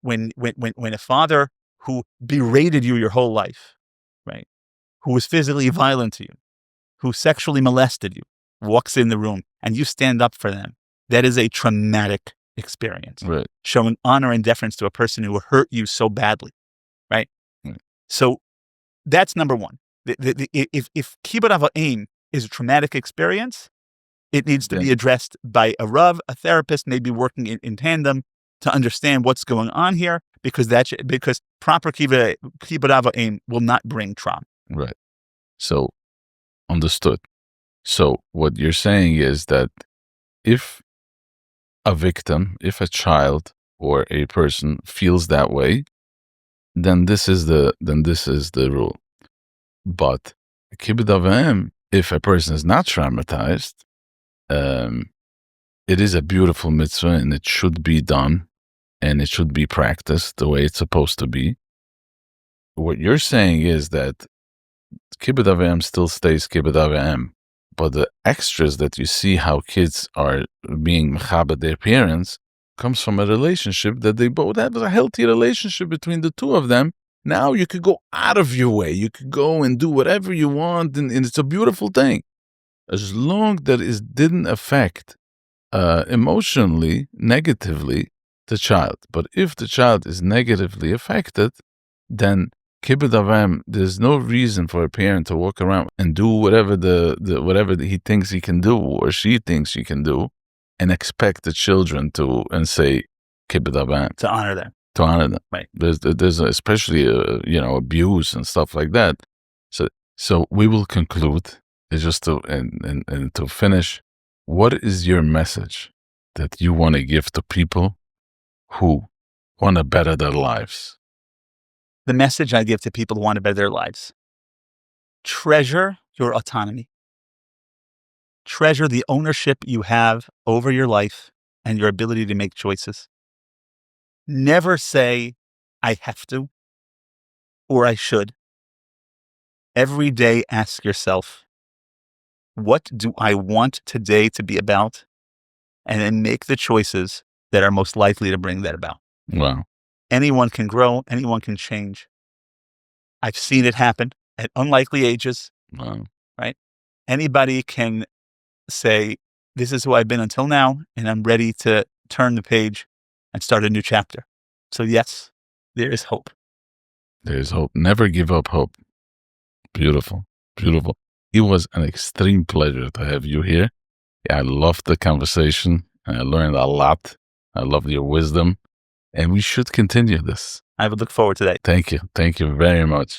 when a father who berated you your whole life, right, who was physically violent to you, who sexually molested you, walks in the room and you stand up for them, that is a traumatic experience. Right. Showing honor and deference to a person who hurt you so badly, right? So that's number one. If kibbud ava'im is a traumatic experience, it needs to be addressed by a rav, a therapist, maybe working in tandem to understand what's going on here, because proper kibbud ava'im will not bring trauma. Right. So, understood. So what you're saying is that if a victim, if a child or a person feels that way, then this is the rule. But kibbud ava'im, if a person is not traumatized, it is a beautiful mitzvah, and it should be done, and it should be practiced the way it's supposed to be. What you're saying is that Kibbud Av V'em still stays Kibbud Av V'em, but the extras that you see how kids are being mechabed their parents comes from a relationship that they both have a healthy relationship between the two of them. Now you could go out of your way. You could go and do whatever you want, and it's a beautiful thing. As long that it didn't affect emotionally, negatively, the child. But if the child is negatively affected, then Kibbud Av V'em, there's no reason for a parent to walk around and do whatever whatever he thinks he can do or she thinks she can do, and expect the children to and say Kibbud Av V'em, To honor them. to honor them. Right. There's especially abuse and stuff like that. So we will conclude. It's just to and to finish. What is your message that you want to give to people who want to better their lives? The message I give to people who want to better their lives: treasure your autonomy. Treasure the ownership you have over your life and your ability to make choices. Never say, I have to, or I should. Every day ask yourself, what do I want today to be about? And then make the choices that are most likely to bring that about. Wow. Anyone can grow. Anyone can change. I've seen it happen at unlikely ages. Wow. Right? Anybody can say, this is who I've been until now, and I'm ready to turn the page and start a new chapter. So yes, there is hope. There is hope. Never give up hope. Beautiful. Beautiful. It was an extreme pleasure to have you here. I loved the conversation. I learned a lot. I love your wisdom. And we should continue this. I would look forward to that. Thank you. Thank you very much.